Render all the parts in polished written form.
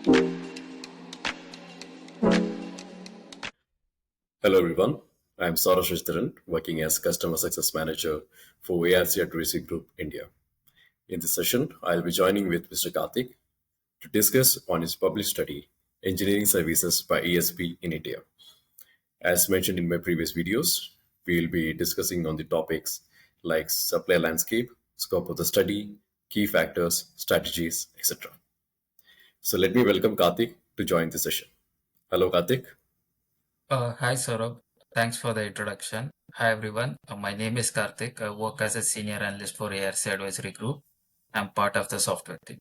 Hello everyone, I'm Saurav Sridharan, working as Customer Success Manager for ARC Advisory Group India. In this session, I'll be joining with Mr. Karthik to discuss on his published study, Engineering Services by ESP in India. As mentioned in my previous videos, we'll be discussing on the topics like supply landscape, scope of the study, key factors, strategies, etc. So let me welcome Karthik to join the session. Hello Karthik. Hi Saurabh, thanks for the introduction. Hi everyone, my name is Karthik. I work as a senior analyst for ARC Advisory Group. I'm part of the software team.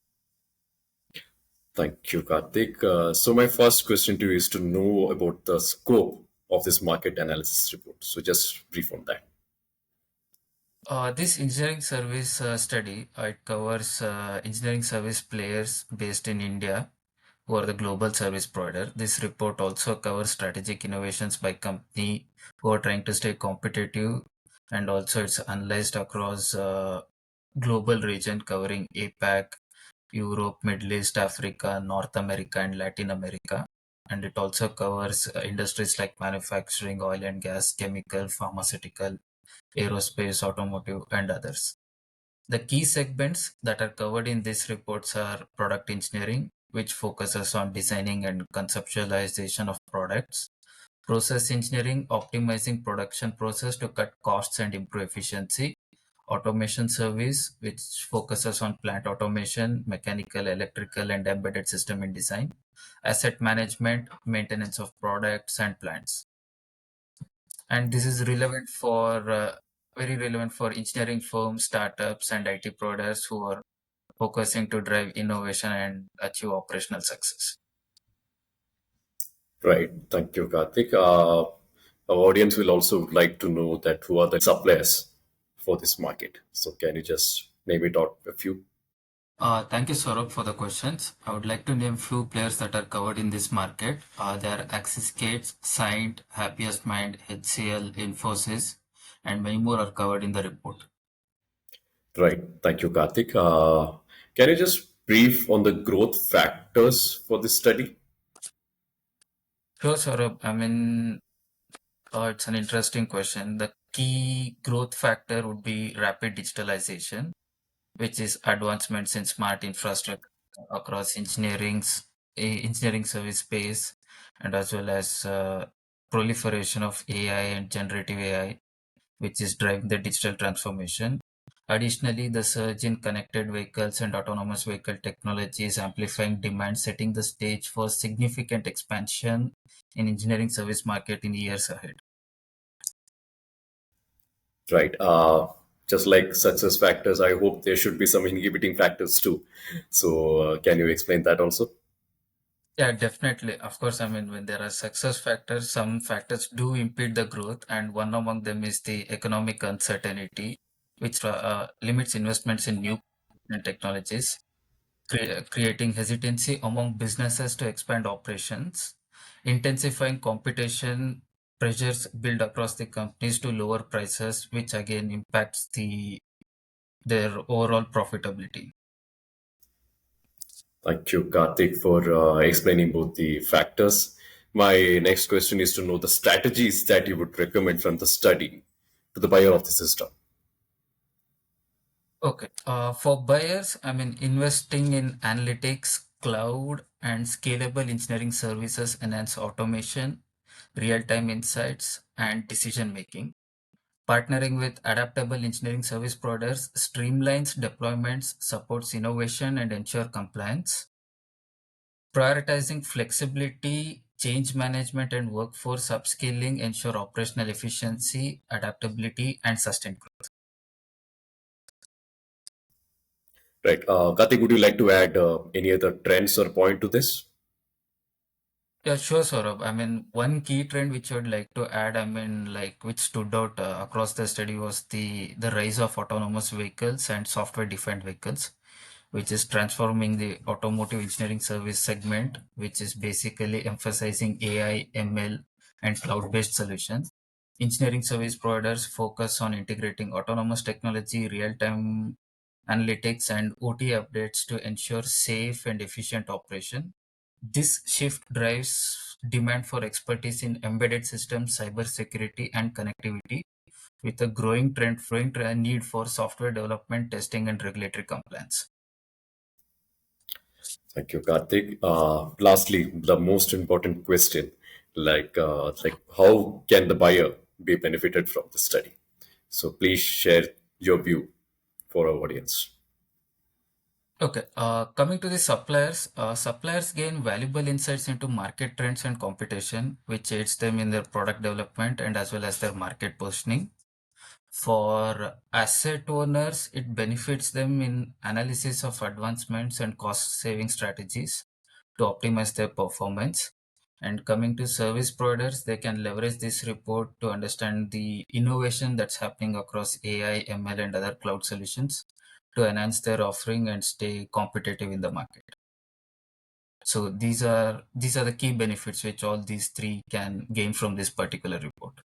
Thank you, Karthik. So my first question to you is to know about the scope of this market analysis report. So just brief on that. This engineering service study, it covers engineering service players based in India who are the global service provider. This report also covers strategic innovations by company who are trying to stay competitive, and also it's analyzed across global region covering APAC, Europe, Middle East, Africa, North America, and Latin America. And it also covers industries like manufacturing, oil and gas, chemical, pharmaceutical, aerospace, automotive, and others. The key segments that are covered in these reports are product engineering, which focuses on designing and conceptualization of products; process engineering, optimizing production process to cut costs and improve efficiency; automation service, which focuses on plant automation, mechanical, electrical, and embedded system in design; asset management, maintenance of products and plants. And this is relevant for very relevant for engineering firms, startups, and IT providers who are focusing to drive innovation and achieve operational success. Right. Thank you, Karthik. Our audience will also like to know that who are the suppliers for this market. So can you just name it out a few? Thank you, Saurabh, for the questions. I would like to name few players that are covered in this market. They are Axis Gates, Scient, Happiest Mind, HCL, Infosys, and many more are covered in the report. Right. Thank you, Karthik. Can you just brief on the growth factors for this study? Sure, Saurabh. It's an interesting question. The key growth factor would be rapid digitalization, which is advancements in smart infrastructure across engineering service space, and as well as proliferation of AI and generative AI, which is driving the digital transformation. Additionally, the surge in connected vehicles and autonomous vehicle technology is amplifying demand, setting the stage for significant expansion in engineering service market in years ahead. Right. Just like success factors, I hope there should be some inhibiting factors too. So can you explain that also? Yeah, definitely. Of course, when there are success factors, some factors do impede the growth, and one among them is the economic uncertainty, which limits investments in new technologies, creating hesitancy among businesses to expand operations. Intensifying competition pressures build across the companies to lower prices, which again impacts their overall profitability. Thank you, Karthik, for explaining both the factors. My next question is to know the strategies that you would recommend from the study to the buyer of the system. Okay. For buyers, investing in analytics, cloud, and scalable engineering services enhance automation, real-time insights, and decision making. Partnering with adaptable engineering service providers streamlines deployments, supports innovation, and ensure compliance. Prioritizing flexibility, change management, and workforce upskilling ensure operational efficiency, adaptability, and sustained growth. Right. Karthik, would you like to add any other trends or point to this? Yeah, sure, Saurabh. One key trend which I would like to add, which stood out across the study was the rise of autonomous vehicles and software-defined vehicles, which is transforming the automotive engineering service segment, which is basically emphasizing AI, ML, and cloud-based solutions. Engineering service providers focus on integrating autonomous technology, real-time analytics, and OT updates to ensure safe and efficient operation. This shift drives demand for expertise in embedded systems, cybersecurity, and connectivity, with a growing need for software development, testing, and regulatory compliance. Thank you, Karthik. Lastly, the most important question, like how can the buyer be benefited from the study? So please share your view for our audience. Okay, coming to the suppliers, suppliers gain valuable insights into market trends and competition, which aids them in their product development and as well as their market positioning. For asset owners, it benefits them in analysis of advancements and cost saving strategies to optimize their performance. And coming to service providers, they can leverage this report to understand the innovation that's happening across AI, ML, and other cloud solutions to enhance their offering and stay competitive in the market. So these are the key benefits which all these three can gain from this particular report.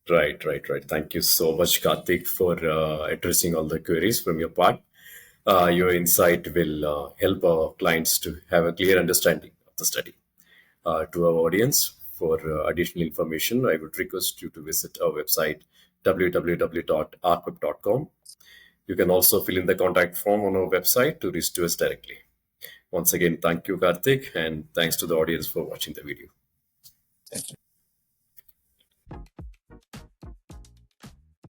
Right. Thank you so much, Karthik, for addressing all the queries from your part. Your insight will help our clients to have a clear understanding of the study. To our audience, for additional information, I would request you to visit our website www.arquip.com. You can also fill in the contact form on our website to reach to us directly. Once again, thank you, Karthik, and thanks to the audience for watching the video. Thank you.